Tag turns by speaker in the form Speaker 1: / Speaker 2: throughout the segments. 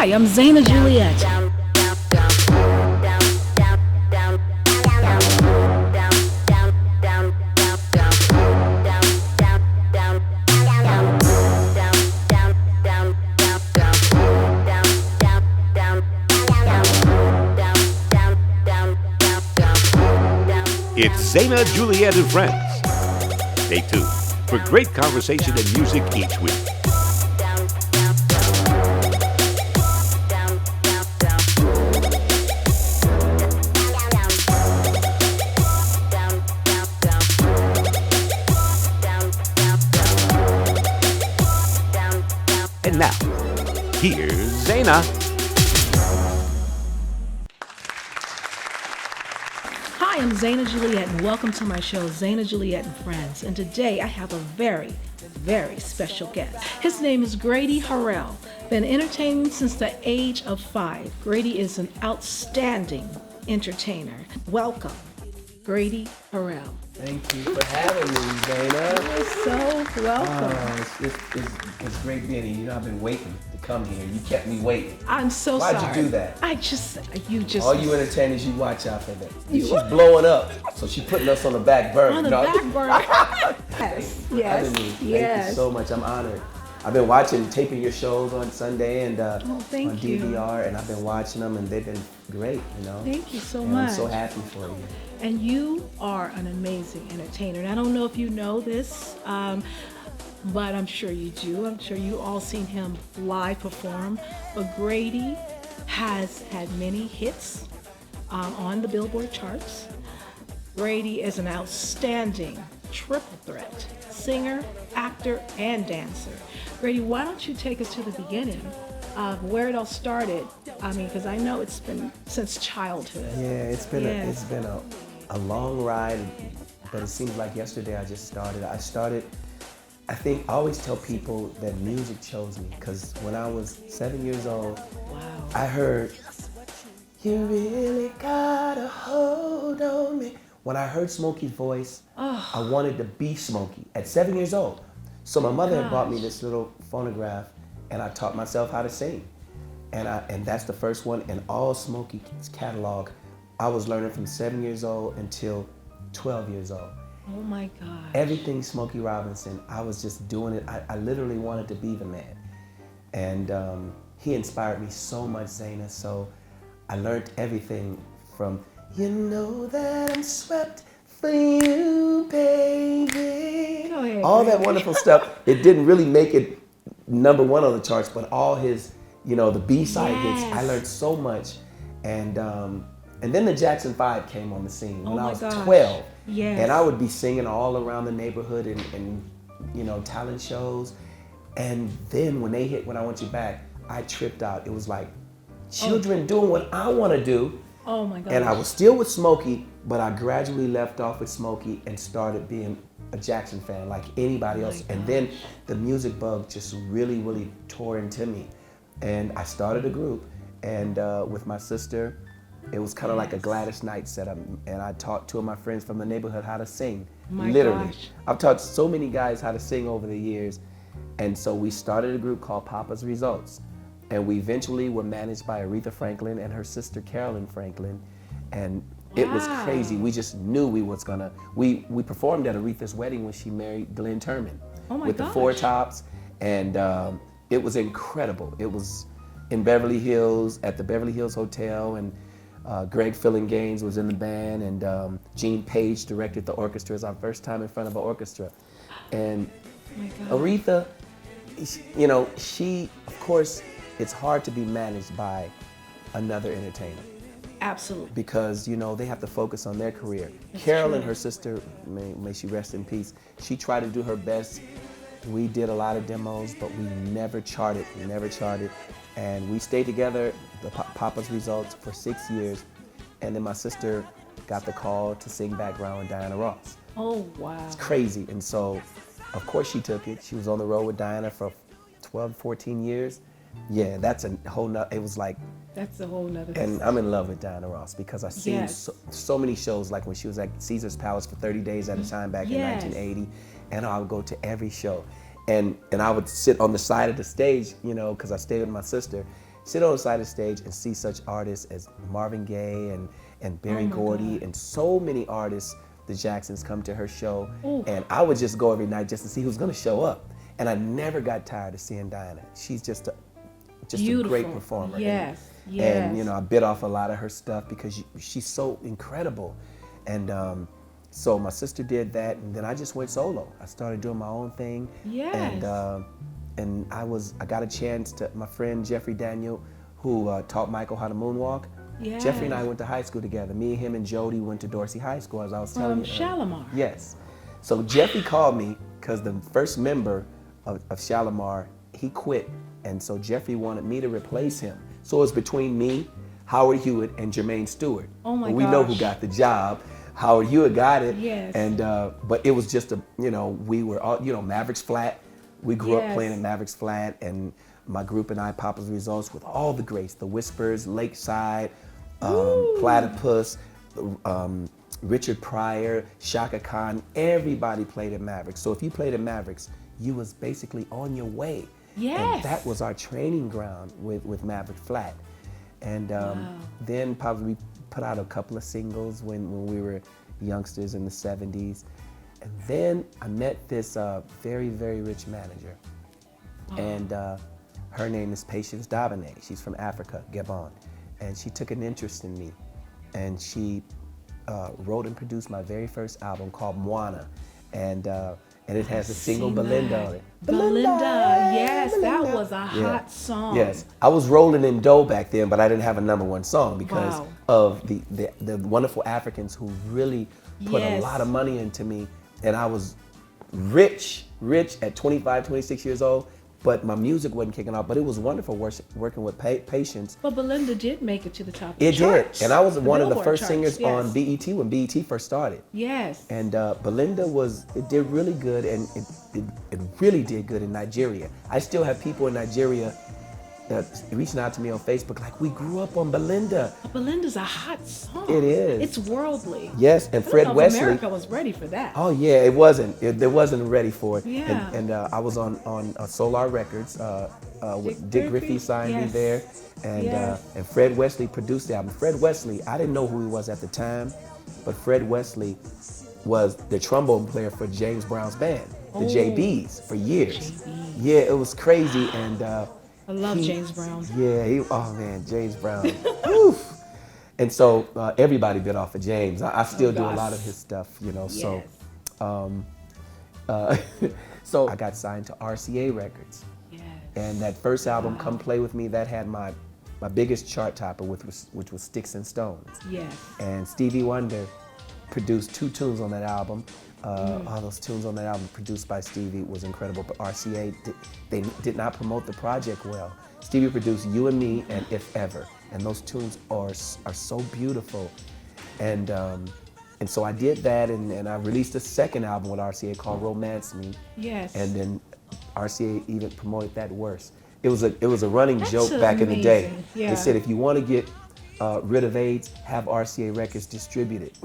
Speaker 1: Hi, I'm Zaina Juliette.
Speaker 2: It's Zaina, Juliette, and Friends. Stay tuned for great conversation and music each week. And now, here's Zaina.
Speaker 1: Hi, I'm Zaina Juliette, and welcome to my show, Zaina Juliette and Friends. And today I have a very, very special guest. His name is Grady Harrell. Been entertaining since the age of 5. Grady is an outstanding entertainer. Welcome, Grady Harrell.
Speaker 3: Thank you for having me, Zaina.
Speaker 1: You're so welcome.
Speaker 3: It's great being here. You know, I've been waiting to come here. You kept me waiting.
Speaker 1: I'm so
Speaker 3: Why'd
Speaker 1: sorry.
Speaker 3: Why'd you do that?
Speaker 1: You just.
Speaker 3: All you entertainers, you watch out for that. She's blowing up, so she's putting us on the back burner.
Speaker 1: On the back burner. Yes.
Speaker 3: Thank you so much. I'm honored. I've been taping your shows on Sunday and on DVR, and I've been watching them, and they've been great. You know.
Speaker 1: Thank you so
Speaker 3: and
Speaker 1: much.
Speaker 3: I'm so happy for you.
Speaker 1: And you are an amazing entertainer. And I don't know if you know this, but I'm sure you do. I'm sure you all seen him live perform. But Grady has had many hits on the Billboard charts. Grady is an outstanding triple threat singer, actor, and dancer. Grady, why don't you take us to the beginning of where it all started? I mean, because I know it's been since childhood.
Speaker 3: Yeah, it's been a long ride, but it seems like yesterday I just started. I think I always tell people that music chose me, because when I was 7 years old, I heard, "You really got a hold on me." When I heard Smokey's voice, I wanted to be Smokey at 7 years old. So my mother had bought me this little phonograph, and I taught myself how to sing. And that's the first one in all Smokey's catalog. I was learning from 7 years old until 12 years old.
Speaker 1: Oh my God.
Speaker 3: Everything Smokey Robinson, I was just doing it. I literally wanted to be the man. And he inspired me so much, Zaina. So I learned everything from, "You know that I'm swept for you, baby."
Speaker 1: Go ahead,
Speaker 3: all
Speaker 1: Grady.
Speaker 3: that wonderful stuff. It didn't really make it number one on the charts, but all his, the B-side hits, I learned so much. And then the Jackson 5 came on the scene when I was 12.
Speaker 1: Yes.
Speaker 3: And I would be singing all around the neighborhood and talent shows. And then when they hit When I Want You Back, I tripped out. It was like children doing what I want to do.
Speaker 1: Oh my God.
Speaker 3: And I was still with Smokey, but I gradually left off with Smokey and started being a Jackson fan like anybody else. And then the music bug just really, really tore into me. And I started a group, and with my sister, it was kind of like a Gladys Knight setup, and I taught 2 of my friends from the neighborhood how to sing. Literally.
Speaker 1: Gosh.
Speaker 3: I've taught so many guys how to sing over the years, and so we started a group called Papa's Results, and we eventually were managed by Aretha Franklin and her sister Carolyn Franklin, and it was crazy. We just knew we performed at Aretha's wedding when she married Glenn Turman with the 4 Tops, and it was incredible. It was in Beverly Hills at the Beverly Hills Hotel, and Greg Gaines was in the band, and Gene Page directed the orchestra. It was our first time in front of an orchestra. And Aretha, she, of course, it's hard to be managed by another entertainer.
Speaker 1: Absolutely.
Speaker 3: Because, they have to focus on their career. Carol and her sister, may she rest in peace, she tried to do her best. We did a lot of demos, but we never charted. And we stayed together, the Papa's Results, for 6 years. And then my sister got the call to sing background with Diana Ross.
Speaker 1: Oh, wow.
Speaker 3: It's crazy. And so, of course she took it. She was on the road with Diana for 12, 14 years. Yeah, that's a whole nother, it was like.
Speaker 1: That's a whole nother.
Speaker 3: And I'm in love with Diana Ross because I've seen so many shows, like when she was at Caesar's Palace for 30 days at a time back in 1980. And I would go to every show. And I would sit on the side of the stage, you know, because I stayed with my sister, sit on the side of the stage and see such artists as Marvin Gaye and Berry Gordy and so many artists, the Jacksons, come to her show.
Speaker 1: Ooh.
Speaker 3: And I would just go every night just to see who's gonna show up. And I never got tired of seeing Diana. She's just a great performer.
Speaker 1: Yes,
Speaker 3: And you know, I bit off a lot of her stuff because she's so incredible. And so my sister did that, and then I just went solo. I started doing my own thing.
Speaker 1: Yes.
Speaker 3: And I got a chance to, my friend Jeffrey Daniel, who taught Michael how to moonwalk.
Speaker 1: Yes.
Speaker 3: Jeffrey and I went to high school together. Me, him, and Jody went to Dorsey High School, as I was telling you.
Speaker 1: Shalimar.
Speaker 3: Yes. So Jeffrey called me because the first member of Shalimar, he quit. And so Jeffrey wanted me to replace him. So it was between me, Howard Hewitt, and Jermaine Stewart.
Speaker 1: Oh my
Speaker 3: We know who
Speaker 1: gosh.
Speaker 3: got the job. Howard Hewitt got it.
Speaker 1: Yes.
Speaker 3: And but it was just we were all, Mavericks Flat. We grew up playing in Mavericks Flat, and my group and I, Papa's Results, with all the greats, the Whispers, Lakeside, Platypus, Richard Pryor, Shaka Khan. Everybody played at Mavericks. So if you played at Mavericks, you was basically on your way.
Speaker 1: Yes.
Speaker 3: And that was our training ground with Maverick Flat. And then probably put out a couple of singles when we were youngsters in the 70s. And then I met this very, very rich manager. And her name is Patience Dabane. She's from Africa, Gabon. And she took an interest in me. And she wrote and produced my very first album called Moana. And it has a single Belinda on it.
Speaker 1: Belinda, yes,
Speaker 3: Belinda.
Speaker 1: that was a hot song.
Speaker 3: Yes, I was rolling in dough back then, but I didn't have a #1 song because of the wonderful Africans who really put a lot of money into me. And I was rich at 25, 26 years old, but my music wasn't kicking off. But it was wonderful working with Patience.
Speaker 1: But Belinda did make it to the top of the
Speaker 3: It
Speaker 1: charts.
Speaker 3: did, and I was one of the
Speaker 1: Billboard
Speaker 3: first
Speaker 1: charts,
Speaker 3: singers
Speaker 1: yes.
Speaker 3: on BET when BET first started.
Speaker 1: Yes.
Speaker 3: And Belinda did really good, and it really did good in Nigeria. I still have people in Nigeria reaching out to me on Facebook like, we grew up on Belinda.
Speaker 1: But Belinda's a hot song.
Speaker 3: It is.
Speaker 1: It's worldly.
Speaker 3: Yes, and
Speaker 1: I
Speaker 3: Fred
Speaker 1: don't know if
Speaker 3: Wesley.
Speaker 1: America was ready for that.
Speaker 3: Oh yeah, it wasn't. They wasn't ready for it.
Speaker 1: Yeah.
Speaker 3: And I was on Solar Records with Dick Griffey signed me there, and Fred Wesley produced the album. Fred Wesley, I didn't know who he was at the time, but Fred Wesley was the trombone player for James Brown's band, the JBs, for years.
Speaker 1: JBs.
Speaker 3: Yeah, it was crazy, and
Speaker 1: I love James Brown.
Speaker 3: Yeah, oh man, James Brown. Oof. And so everybody bit off of James. I still do a lot of his stuff,
Speaker 1: Yes.
Speaker 3: So I got signed to RCA Records.
Speaker 1: Yes.
Speaker 3: And that first album, Come Play With Me, that had my biggest chart topper, which was Sticks and Stones.
Speaker 1: Yes.
Speaker 3: And Stevie Wonder produced 2 tunes on that album. All those tunes on that album produced by Stevie was incredible, but RCA, they did not promote the project well. Stevie produced You and Me and If Ever, and those tunes are so beautiful. And so I did that, and I released a second album with RCA called Romance Me.
Speaker 1: Yes.
Speaker 3: And then RCA even promoted that worse. It was a running joke
Speaker 1: That's
Speaker 3: back in the day.
Speaker 1: amazing. Yeah.
Speaker 3: They said, if you want to get rid of AIDS, have RCA Records distribute it.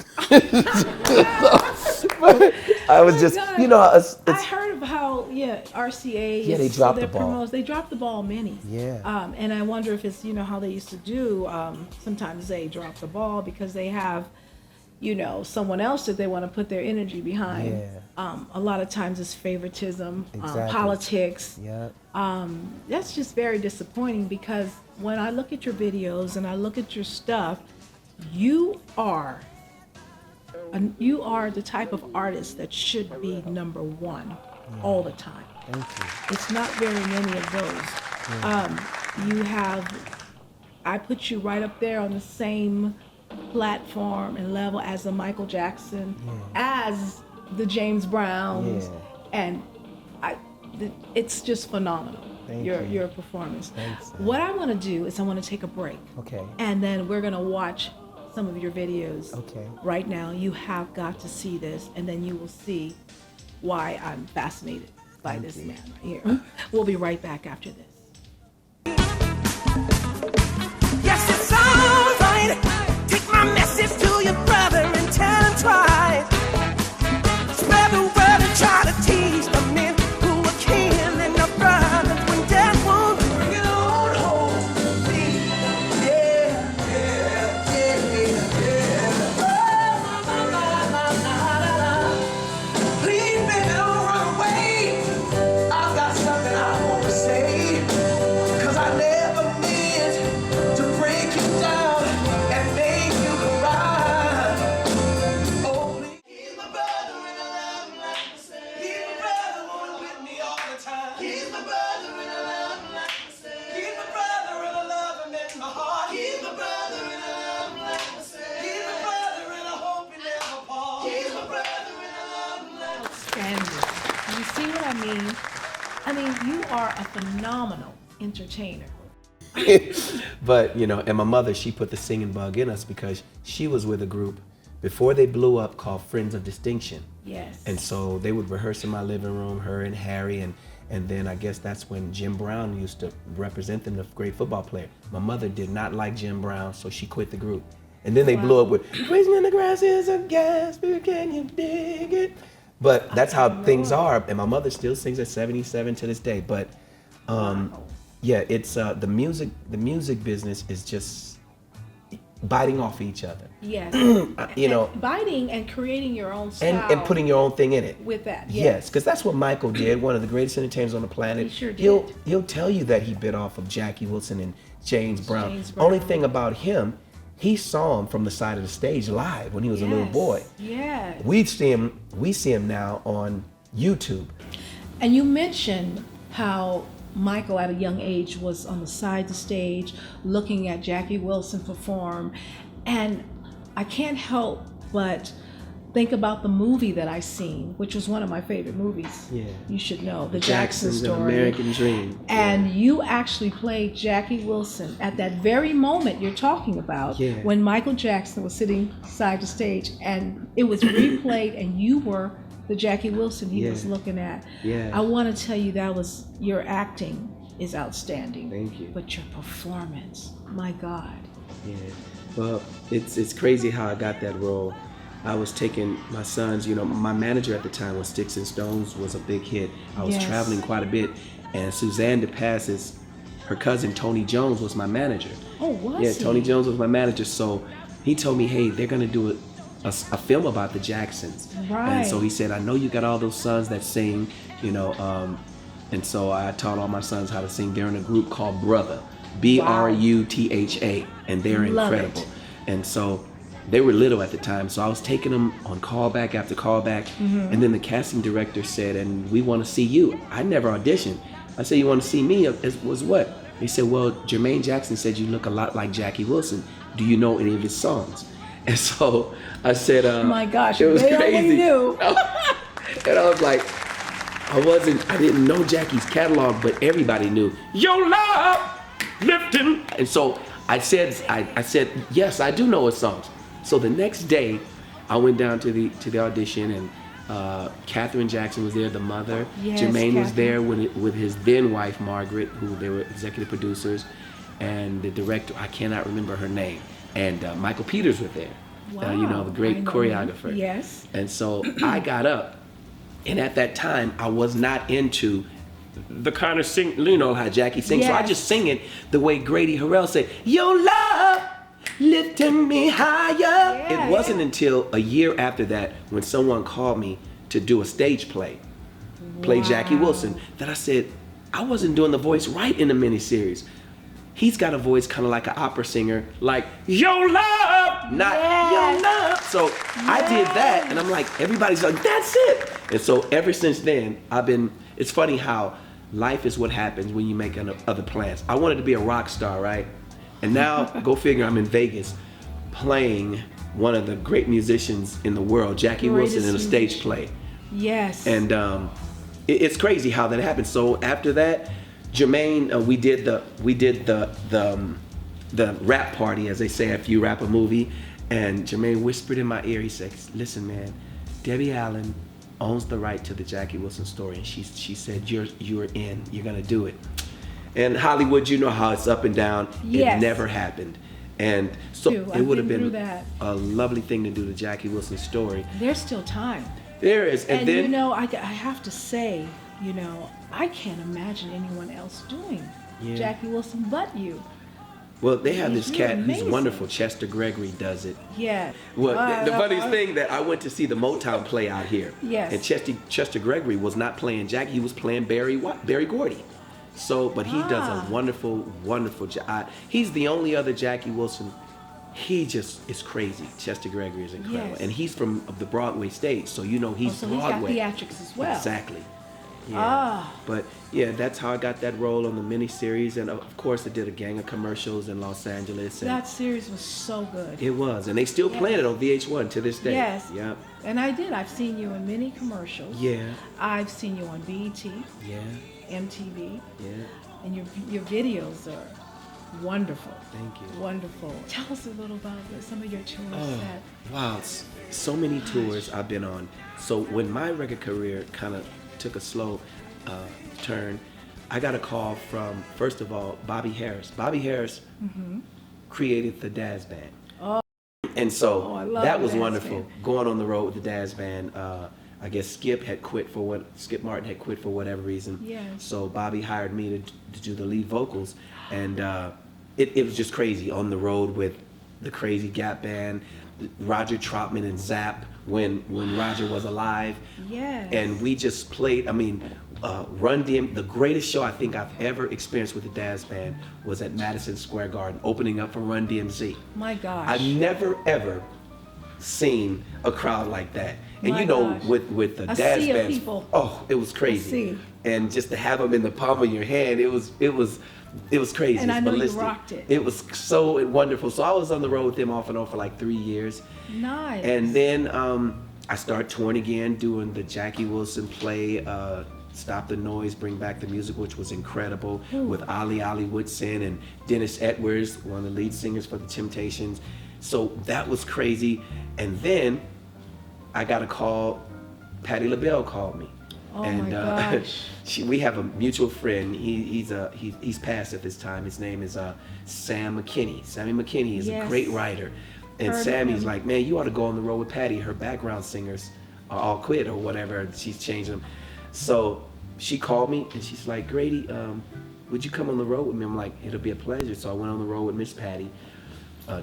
Speaker 3: I was just,
Speaker 1: I heard of how, RCA.
Speaker 3: Yeah, they dropped the ball.
Speaker 1: They dropped the ball many.
Speaker 3: Yeah.
Speaker 1: And I wonder if it's, how they used to do. Sometimes they drop the ball because they have, someone else that they want to put their energy behind.
Speaker 3: Yeah.
Speaker 1: A lot of times it's favoritism,
Speaker 3: Exactly.
Speaker 1: politics.
Speaker 3: Yeah.
Speaker 1: That's just very disappointing because when I look at your videos and I look at your stuff, you are the type of artist that should be #1 all the time.
Speaker 3: Thank you.
Speaker 1: It's not very many of those. I put you right up there on the same platform and level as the Michael Jackson, as the James Browns, and it's just phenomenal.
Speaker 3: Thank
Speaker 1: your performance.
Speaker 3: Thanks.
Speaker 1: What I want to do is I want to take a break.
Speaker 3: Okay.
Speaker 1: And then we're gonna watch some of your videos.
Speaker 3: Okay.
Speaker 1: Right now, you have got to see this, and then you will see why I'm fascinated by this man right here. We'll be right back after this.
Speaker 4: Yes, it's all right. Take my message to your brother and tell him twice. Spread the word and try to teach the men who are king.
Speaker 1: I mean, you are a phenomenal entertainer.
Speaker 3: But, you know, and my mother, she put the singing bug in us because she was with a group before they blew up called Friends of Distinction.
Speaker 1: Yes.
Speaker 3: And so they would rehearse in my living room, her and Harry, and then I guess that's when Jim Brown used to represent them, the great football player. My mother did not like Jim Brown, so she quit the group. And then they blew up with "Poison in the Grass is a gas, can you dig it?" But that's how things are, and my mother still sings at 77 to this day. But yeah, it's the music business is just biting off each other.
Speaker 1: Yes.
Speaker 3: You know,
Speaker 1: biting and creating your own style.
Speaker 3: and putting your own thing in it.
Speaker 1: With that,
Speaker 3: yes, because that's what Michael did. One of the greatest entertainers on the planet.
Speaker 1: He sure did.
Speaker 3: He'll tell you that he bit off of Jackie Wilson and James Brown.
Speaker 1: James Brown.
Speaker 3: Only thing about him, he saw him from the side of the stage live when he was a little boy.
Speaker 1: Yes.
Speaker 3: We see him now on YouTube.
Speaker 1: And you mentioned how Michael at a young age was on the side of the stage looking at Jackie Wilson perform, and I can't help but think about the movie that I seen, which was one of my favorite movies.
Speaker 3: Yeah.
Speaker 1: You should know, the Jackson
Speaker 3: Jackson's
Speaker 1: Story.
Speaker 3: American Dream.
Speaker 1: And you actually played Jackie Wilson at that very moment you're talking about, when Michael Jackson was sitting side to stage, and it was replayed, and you were the Jackie Wilson he was looking at.
Speaker 3: Yeah.
Speaker 1: I want to tell you your acting is outstanding.
Speaker 3: Thank you.
Speaker 1: But your performance, my God.
Speaker 3: Yeah. Well, it's crazy how I got that role. I was taking my sons, you know, my manager at the time was Sticks and Stones, was a big hit. I was traveling quite a bit, and Suzanne DePass's, her cousin Tony Jones was my manager.
Speaker 1: Oh, was
Speaker 3: Yeah,
Speaker 1: he?
Speaker 3: Tony Jones was my manager. So he told me, hey, they're gonna do a film about the Jacksons.
Speaker 1: Right.
Speaker 3: And so he said, I know you got all those sons that sing, you know, and so I taught all my sons how to sing. They're in a group called Brother, Brutha, and they're incredible.
Speaker 1: It.
Speaker 3: And so they were little at the time, so I was taking them on callback after callback, and then the casting director said, and we want to see you. I never auditioned. I said, you want to see me? It was what? He said, well, Jermaine Jackson said you look a lot like Jackie Wilson. Do you know any of his songs? And so I said,
Speaker 1: my gosh,
Speaker 3: it was
Speaker 1: they
Speaker 3: crazy.
Speaker 1: only knew.
Speaker 3: And I was like, I didn't know Jackie's catalog, but everybody knew Your Love Lifting. And so I said, yes, I do know his songs. So the next day, I went down to the audition, and Katherine Jackson was there, the mother.
Speaker 1: Yes,
Speaker 3: Jermaine was
Speaker 1: Katherine.
Speaker 3: there with his then wife Margaret, who they were executive producers, and the director, I cannot remember her name, and Michael Peters was there.
Speaker 1: Wow,
Speaker 3: You know, the great
Speaker 1: I know
Speaker 3: choreographer.
Speaker 1: him. Yes.
Speaker 3: And so I got up, and at that time I was not into the kind of sing, you know how Jackie sings. So I
Speaker 1: Yes.
Speaker 3: just sing it the way Grady Harrell said, Your love lifting me higher.
Speaker 1: Yeah,
Speaker 3: It wasn't until a year after that when someone called me to do a stage play Jackie Wilson, that I said, I wasn't doing the voice right in the miniseries. He's got a voice kind of like an opera singer, like Your Love, not Your Love. So I did that, and I'm like, everybody's like, that's it. And so ever since then, it's funny how life is what happens when you make other plans. I wanted to be a rock star, right? And now, go figure, I'm in Vegas playing one of the great musicians in the world, Jackie Wilson, in a stage play.
Speaker 1: Yes.
Speaker 3: And it's crazy how that happened. So after that, Jermaine, we did the rap party, as they say if you rap a movie, and Jermaine whispered in my ear. He said, "Listen, man, Debbie Allen owns the right to the Jackie Wilson story, and she said you're in. You're gonna do it." And Hollywood, you know how it's up and down.
Speaker 1: Yes.
Speaker 3: It never happened. And so it would have been
Speaker 1: that.
Speaker 3: a lovely thing to do the Jackie Wilson story.
Speaker 1: There's still time.
Speaker 3: There is, and then
Speaker 1: you know, I have to say, you know, I can't imagine anyone else doing Jackie Wilson but you.
Speaker 3: Well, they have this
Speaker 1: You're
Speaker 3: cat who's
Speaker 1: amazing.
Speaker 3: wonderful. Chester Gregory does it.
Speaker 1: Yeah.
Speaker 3: Well, the funniest thing that I went to see the Motown play out here.
Speaker 1: Yes.
Speaker 3: And Chester Gregory was not playing Jackie. He was playing Berry Gordy. So, but he does a wonderful, wonderful job. He's the only other Jackie Wilson. He just is crazy. Chester Gregory is incredible.
Speaker 1: Yes.
Speaker 3: And he's from the Broadway stage, so you know he's
Speaker 1: so
Speaker 3: Broadway.
Speaker 1: he's got theatrics as well.
Speaker 3: Exactly. Yeah. But yeah, that's how I got that role on the miniseries, and of course I did a gang of commercials in Los Angeles. And
Speaker 1: That series was so good.
Speaker 3: it was, and they still playing it on VH1 to this day.
Speaker 1: Yes.
Speaker 3: Yep.
Speaker 1: And I've seen you in many commercials.
Speaker 3: Yeah.
Speaker 1: I've seen you on BET.
Speaker 3: Yeah.
Speaker 1: MTV.
Speaker 3: Yeah.
Speaker 1: And your videos are wonderful.
Speaker 3: Thank you.
Speaker 1: Wonderful. Tell us a little about some of your tours.
Speaker 3: Wow, so many tours I've been on. So when my record career kind of took a slow turn, I got a call from, first of all, Bobby Harris. Bobby Harris created the Dazz Band.
Speaker 1: Oh.
Speaker 3: And so
Speaker 1: I love
Speaker 3: that
Speaker 1: the
Speaker 3: was
Speaker 1: Dazz
Speaker 3: wonderful,
Speaker 1: Band.
Speaker 3: going on the road with the Dazz Band. I guess Skip Martin had quit for whatever reason.
Speaker 1: Yes.
Speaker 3: So Bobby hired me to do the lead vocals, and it was just crazy on the road with the crazy Gap Band, Roger Troutman and Zapp when Roger was alive.
Speaker 1: Yes.
Speaker 3: And we just played. I mean, Run DM. The greatest show I think I've ever experienced with the Dazz Band was at Madison Square Garden, opening up for Run DMC.
Speaker 1: My gosh.
Speaker 3: I've never ever seen a crowd like that. And
Speaker 1: My
Speaker 3: you know,
Speaker 1: gosh.
Speaker 3: with the
Speaker 1: A
Speaker 3: Dazz
Speaker 1: sea of
Speaker 3: Band,
Speaker 1: people.
Speaker 3: oh, it was crazy.
Speaker 1: sea.
Speaker 3: And just to have them in the palm of your hand, it was crazy.
Speaker 1: And I
Speaker 3: It's
Speaker 1: know you
Speaker 3: ballistic.
Speaker 1: rocked it.
Speaker 3: It was so wonderful. So I was on the road with them off and on for like 3 years.
Speaker 1: Nice.
Speaker 3: And then I started touring again, doing the Jackie Wilson play, Stop the Noise, Bring Back the Music, which was incredible, with Ali Woodson and Dennis Edwards, one of the lead singers for the Temptations. So that was crazy. And then I got a call, Patti LaBelle called me.
Speaker 1: Oh
Speaker 3: And
Speaker 1: my gosh.
Speaker 3: we have a mutual friend. He's passed at this time. His name is Sam McKinney. Sammy McKinney is a great writer. And
Speaker 1: Heard of
Speaker 3: Sammy's
Speaker 1: him.
Speaker 3: like, man, you ought to go on the road with Patti. Her background singers are all quit or whatever. She's changed them. So she called me and she's like, Grady, would you come on the road with me? I'm like, it'll be a pleasure. So I went on the road with Miss Patti.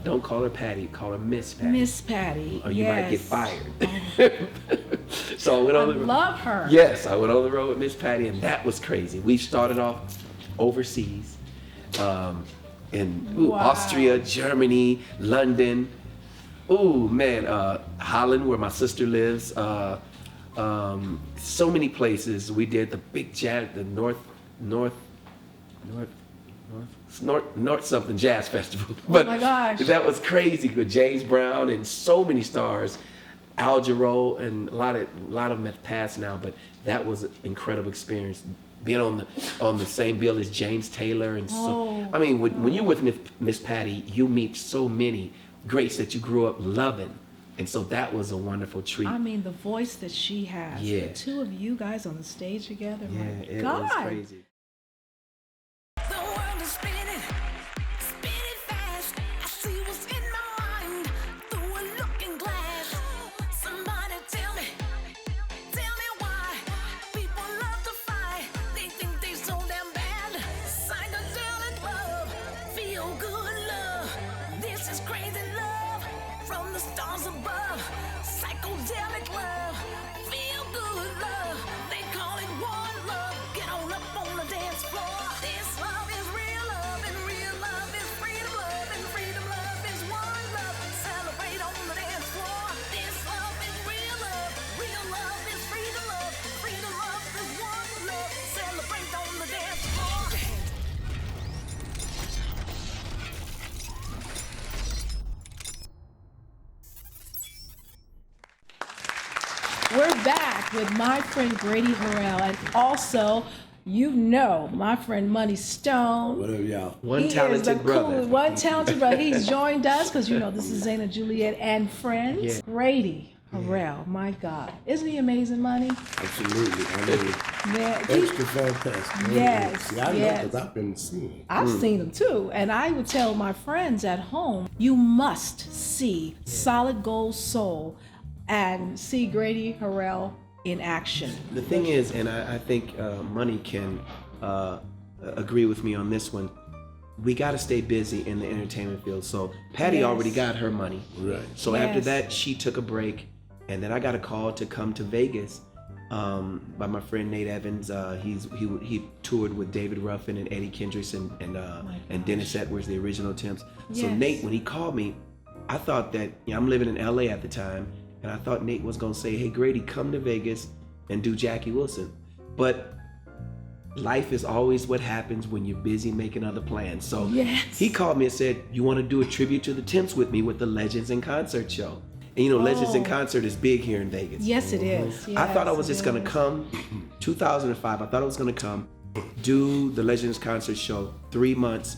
Speaker 3: Don't call her Patti, call her Miss Patti.
Speaker 1: Miss Patti.
Speaker 3: Or you might get
Speaker 1: yes.
Speaker 3: fired. So I went on
Speaker 1: I
Speaker 3: the road.
Speaker 1: love her.
Speaker 3: Yes, I went on the road with Miss Patti, and that was crazy. We started off overseas, in
Speaker 1: Wow.
Speaker 3: Austria, Germany, London. Ooh, man, Holland, where my sister lives. So many places. We did the big jazz, the North something jazz festival. But
Speaker 1: my gosh.
Speaker 3: that was crazy with James Brown and so many stars. Al Jarreau, and a lot of them have passed now, but that was an incredible experience. Being on the same bill as James Taylor and so. I mean, when you're with Miss Patti, you meet so many greats that you grew up loving, and so that was a wonderful treat.
Speaker 1: I mean, the voice that she has.
Speaker 3: Yeah.
Speaker 1: The two of you guys on the stage together.
Speaker 3: Yeah,
Speaker 1: My
Speaker 3: it
Speaker 1: God.
Speaker 3: was crazy.
Speaker 4: The world is spinning fast. I see what's in my mind through a looking glass. Somebody tell me why people love to fight. They think they so damn bad. Psychedelic love, feel good love. This is crazy love from the stars above. Psychedelic love, feel good love. They call it one love. Get on up on the dance floor. This love is real love, and real love is freedom love, and freedom love is one love. Celebrate on the dance floor. This love is real love is freedom love is one love. Celebrate on the dance floor.
Speaker 1: We're back with my friend Grady Harrell, and also, you know, my friend Money Stone.
Speaker 5: What up, y'all?
Speaker 3: One
Speaker 1: He is
Speaker 3: talented
Speaker 1: the
Speaker 3: brother.
Speaker 1: coolest, one talented brother. He's joined us because you know this is Zaina, Juliette, and friends.
Speaker 3: Yeah.
Speaker 1: Grady Harrell, my God, isn't he amazing, Money?
Speaker 5: Absolutely. I mean,
Speaker 1: Man,
Speaker 5: extra fantastic.
Speaker 1: Yes,
Speaker 5: See, I know
Speaker 1: yes.
Speaker 5: because I've been seeing.
Speaker 1: I've seen him too, and I would tell my friends at home, you must see Solid Gold Soul and see Grady Harrell in action.
Speaker 3: The thing is, and I think Money can agree with me on this one, we got to stay busy in the entertainment field. So Patti
Speaker 1: Yes.
Speaker 3: already got her money.
Speaker 5: Right.
Speaker 3: So after
Speaker 1: Yes.
Speaker 3: that, she took a break, and then I got a call to come to Vegas by my friend Nate Evans. He toured with David Ruffin and Eddie Kendricks and Dennis Edwards, the original Temps. So
Speaker 1: Yes.
Speaker 3: Nate, when he called me, I thought that, I'm living in LA at the time, and I thought Nate was gonna say, hey Grady, come to Vegas and do Jackie Wilson. But life is always what happens when you're busy making other plans. So
Speaker 1: Yes.
Speaker 3: he called me and said, you want to do a tribute to the Temps with me with the Legends in Concert show. And you know, Legends in Concert is big here in Vegas.
Speaker 1: Yes, it is.
Speaker 3: I thought I was
Speaker 1: Yes,
Speaker 3: just
Speaker 1: it
Speaker 3: gonna
Speaker 1: is.
Speaker 3: come, 2005, I thought I was gonna come, do the Legends Concert show 3 months.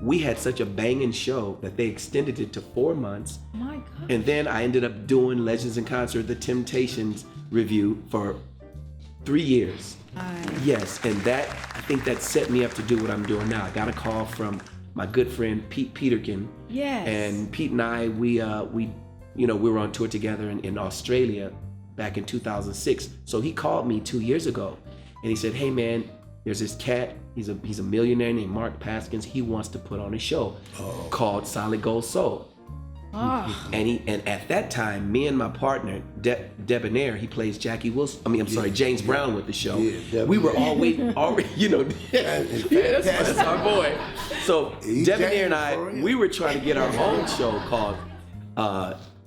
Speaker 3: We had such a banging show that they extended it to 4 months.
Speaker 1: My God.
Speaker 3: And then I ended up doing Legends in Concert, the Temptations review for 3 years. Yes, and that, I think that set me up to do what I'm doing now. I got a call from my good friend Pete Peterkin.
Speaker 1: Yes.
Speaker 3: And Pete and I, we were on tour together in Australia back in 2006. So he called me 2 years ago, and he said, "Hey man, there's this cat. He's a millionaire named Mark Paskins. He wants to put on a show called Solid Gold Soul." And at that time, me and my partner Debonair, he plays Jackie Wilson. James Brown with the show.
Speaker 5: Yeah,
Speaker 3: we were already, that's our boy. So Debonair and I, we were trying to get our own show called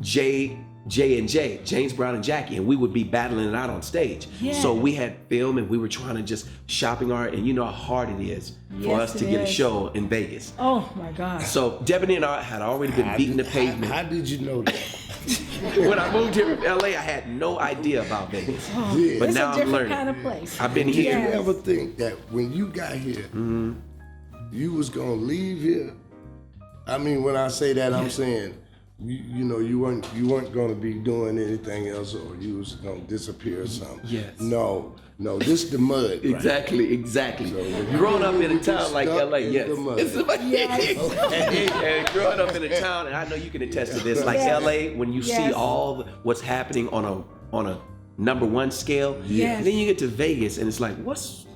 Speaker 3: J&J, James Brown and Jackie, and we would be battling it out on stage.
Speaker 1: Yes.
Speaker 3: So we had film, and we were trying to just shopping art, and you know how hard it is for
Speaker 1: Yes,
Speaker 3: us to
Speaker 1: it
Speaker 3: get a
Speaker 1: is.
Speaker 3: show in Vegas.
Speaker 1: Oh my God.
Speaker 3: So Debonair and I had already been beating the pavement.
Speaker 5: How did you know that?
Speaker 3: When I moved here from LA, I had no idea about Vegas.
Speaker 5: Yeah.
Speaker 3: But
Speaker 1: It's
Speaker 3: now
Speaker 1: a
Speaker 3: I'm
Speaker 1: different
Speaker 3: learning.
Speaker 1: kind of place.
Speaker 3: I've been
Speaker 5: Did
Speaker 3: here.
Speaker 5: you
Speaker 1: Yes.
Speaker 5: ever think that when you got here, you was gonna leave here? I mean, when I say that, I'm saying, you weren't gonna be doing anything else, or you was gonna disappear or something.
Speaker 3: Yes.
Speaker 5: No, this the mud. Right?
Speaker 3: Exactly. Growing up in a town like
Speaker 5: stuck
Speaker 3: LA,
Speaker 5: in
Speaker 3: yes.
Speaker 5: the mud.
Speaker 3: It's and growing up in a town, and I know you can attest to this, like
Speaker 1: Yes.
Speaker 3: LA, when you see
Speaker 1: Yes.
Speaker 3: all what's happening on a #1 scale,
Speaker 1: Yes.
Speaker 3: then you get to Vegas, and it's like, what's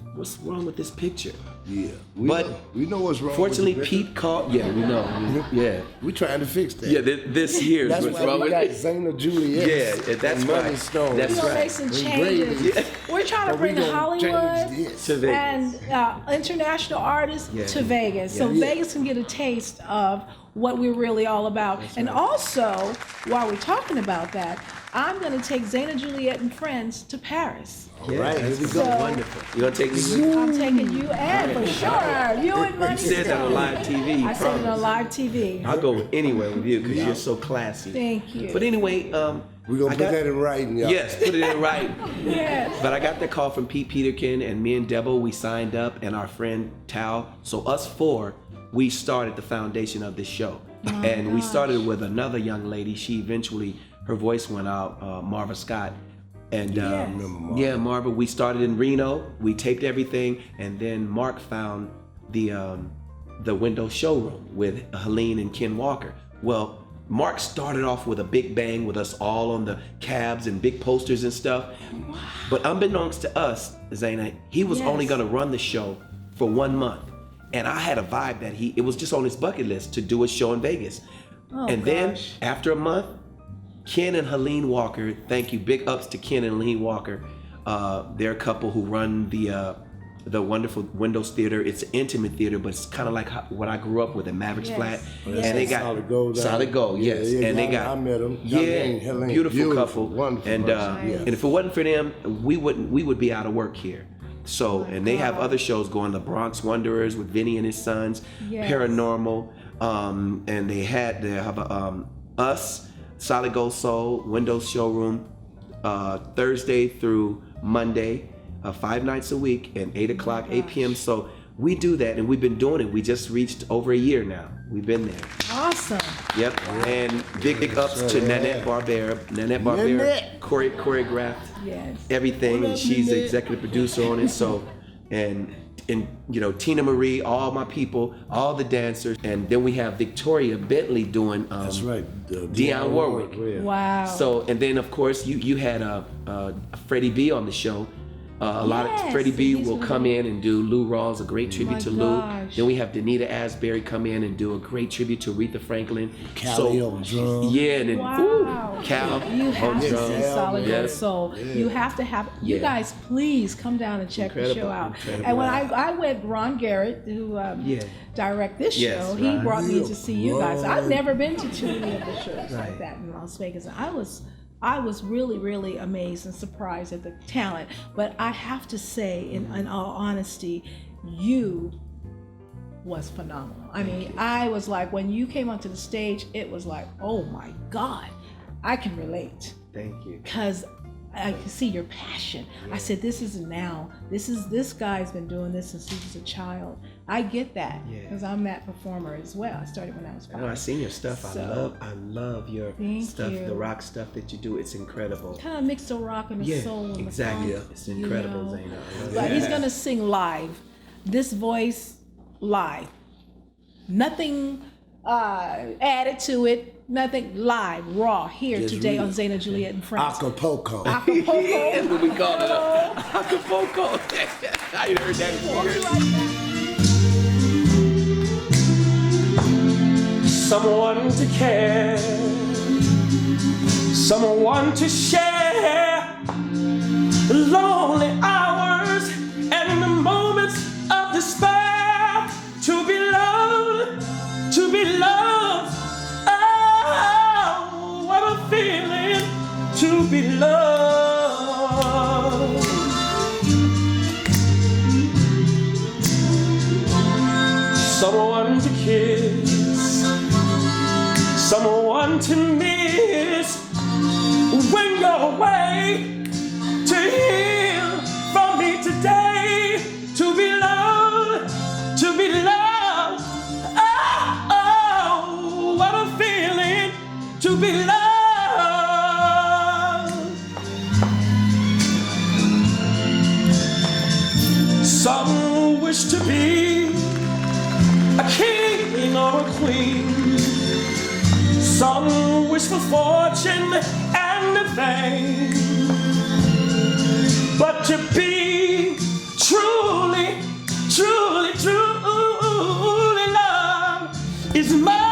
Speaker 3: wrong with this picture?
Speaker 5: Yeah.
Speaker 3: But
Speaker 5: we know what's wrong.
Speaker 3: Fortunately,
Speaker 5: with the
Speaker 3: Pete called. Yeah, we know. Yeah.
Speaker 5: we trying to fix that.
Speaker 3: Yeah, this here is
Speaker 5: That's
Speaker 3: what's
Speaker 5: why
Speaker 3: wrong
Speaker 5: we
Speaker 3: with
Speaker 5: got
Speaker 3: it.
Speaker 5: Zaina, Juliette.
Speaker 3: Yeah, that's
Speaker 5: and
Speaker 3: right.
Speaker 5: Money Stone.
Speaker 3: That's
Speaker 1: We're gonna
Speaker 3: right.
Speaker 1: make some
Speaker 5: And
Speaker 1: changes.
Speaker 5: Grady.
Speaker 1: We're trying to
Speaker 5: But we
Speaker 1: bring
Speaker 5: gonna
Speaker 1: Hollywood
Speaker 5: change this.
Speaker 3: To Vegas.
Speaker 1: and international artists
Speaker 3: Yeah.
Speaker 1: to Vegas, so
Speaker 5: Yeah.
Speaker 1: Vegas can get a taste of what we're really all about. And also, while we're talking about that, I'm going to take Zaina, Juliette, and friends to Paris.
Speaker 3: Yeah,
Speaker 5: Right,
Speaker 3: that's
Speaker 5: here we go.
Speaker 3: wonderful. You gonna take me with you?
Speaker 1: I'm taking you, and for sure, you and Money
Speaker 3: You said that on
Speaker 1: Stone.
Speaker 3: live TV. You
Speaker 1: I said it on
Speaker 3: promised.
Speaker 1: live TV.
Speaker 3: I'll go anywhere with you because you're so classy.
Speaker 1: Thank you.
Speaker 3: But anyway,
Speaker 5: We gonna
Speaker 3: I
Speaker 5: put
Speaker 3: got-
Speaker 5: that in writing, y'all.
Speaker 3: Yes, put it in writing.
Speaker 1: Yes.
Speaker 3: But I got the call from Pete Peterkin, and me and Debo, we signed up, and our friend Tal. So us four, we started the foundation of this show. And we started with another young lady. She eventually, her voice went out, Marva Scott. And
Speaker 1: Yes.
Speaker 3: yeah, Marva, we started in Reno. We taped everything, and then Mark found the window showroom with Helene and Ken Walker. Well, Mark started off with a big bang with us all on the cabs and big posters and stuff. But unbeknownst to us, Zaina, he was
Speaker 1: Yes.
Speaker 3: only gonna run the show for 1 month. And I had a vibe that it was just on his bucket list to do a show in Vegas.
Speaker 1: Oh,
Speaker 3: And then
Speaker 1: gosh.
Speaker 3: after a month, Ken and Helene Walker, thank you, big ups to Ken and Helene Walker. They're a couple who run the wonderful Windows Theater. It's an intimate theater, but it's kind of like what I grew up with at Mavericks
Speaker 1: Yes.
Speaker 3: Flat.
Speaker 1: Yes.
Speaker 3: And they got
Speaker 5: Solid Gold.
Speaker 3: Solid Gold,
Speaker 5: Yeah,
Speaker 3: yes.
Speaker 5: yeah,
Speaker 3: And they
Speaker 5: yeah,
Speaker 3: got
Speaker 5: I met 'em.
Speaker 3: Yeah,
Speaker 5: Helene,
Speaker 3: beautiful couple.
Speaker 5: wonderful
Speaker 3: And
Speaker 5: person, yeah.
Speaker 3: and if it wasn't for them, we would be out of work here. So, and they have
Speaker 1: God.
Speaker 3: other shows going, The Bronx Wanderers with Vinny and his sons,
Speaker 1: Yes.
Speaker 3: Paranormal, and they have Us, Solid Gold Soul, Windows Showroom, Thursday through Monday, 5 nights a week, and 8 o'clock, 8 p.m. So we do that, and we've been doing it. We just reached over a year now. We've been there.
Speaker 1: Awesome.
Speaker 3: Yep. And big ups to Nanette Barbera. Nanette Barbera
Speaker 5: Nanette.
Speaker 3: choreographed
Speaker 1: Yes.
Speaker 3: everything,
Speaker 5: What
Speaker 3: and
Speaker 5: up,
Speaker 3: she's the
Speaker 5: Nanette?
Speaker 3: executive producer on it. So, and Tina Marie, all my people, all the dancers, and then we have Victoria Bentley doing
Speaker 5: That's right.
Speaker 3: Dionne Warwick.
Speaker 5: Yeah.
Speaker 1: Wow.
Speaker 3: So, and then of course you had Freddie B on the show. A lot of
Speaker 1: Yes,
Speaker 3: Freddie B
Speaker 1: he's
Speaker 3: will
Speaker 1: really-
Speaker 3: come in and do Lou Rawls, a great tribute
Speaker 1: my
Speaker 3: to Lou.
Speaker 1: gosh.
Speaker 3: Then we have Danita Asbury come in and do a great tribute to Aretha Franklin.
Speaker 5: Callie on drum.
Speaker 3: Yeah, and then
Speaker 1: Wow.
Speaker 3: Cal
Speaker 1: You have
Speaker 3: on
Speaker 1: to
Speaker 3: drums.
Speaker 1: see Solid Gold
Speaker 3: Yes.
Speaker 1: Soul. You have to have. You
Speaker 3: Yeah.
Speaker 1: guys, please come down and check the
Speaker 3: Incredible,
Speaker 1: show out.
Speaker 3: incredible.
Speaker 1: And when I went, Ron Garrett, who
Speaker 3: Yeah.
Speaker 1: direct this
Speaker 3: Yes,
Speaker 1: show, he
Speaker 3: Ron.
Speaker 1: brought me to see you guys. I've
Speaker 5: Ron.
Speaker 1: never been to too many of the shows like
Speaker 3: Right.
Speaker 1: that in Las Vegas. I was really, really amazed and surprised at the talent. But I have to say, in all honesty, you was phenomenal. I mean, I was like, when you came onto the stage, it was like, oh my God, I can relate.
Speaker 3: Thank you.
Speaker 1: Because I can see your passion. I said, this guy's been doing this since he was a child. I get that because I'm that performer as well. I started when I was 5.
Speaker 3: I know, I've seen your stuff.
Speaker 1: So,
Speaker 3: I love your
Speaker 1: thank
Speaker 3: stuff,
Speaker 1: you.
Speaker 3: the rock stuff that you do. It's incredible.
Speaker 1: Kind of mix the rock and the soul and
Speaker 3: exactly.
Speaker 1: the funk.
Speaker 3: It's incredible,
Speaker 1: you know?
Speaker 3: Zaina. I love
Speaker 1: But
Speaker 3: it.
Speaker 1: he's gonna sing live. This voice live. Nothing added to it. Nothing live, raw, here
Speaker 5: Just
Speaker 1: today
Speaker 5: real.
Speaker 1: on Zaina, Juliette, and Friends.
Speaker 5: Acapulco.
Speaker 1: Acapulco.
Speaker 3: That's what we call it. Acapulco. I ain't heard that before.
Speaker 6: Someone to care, someone to share the lonely hours and the moments of despair. To be loved, to be loved. Oh, what a feeling to be loved. Someone to kiss, someone to miss when you're away, to hear from me today, to be loved, to be loved. Oh, oh, what a feeling to be loved. Some wish to be a king or a queen. Some wish for fortune and fame. But to be truly, truly, truly loved is my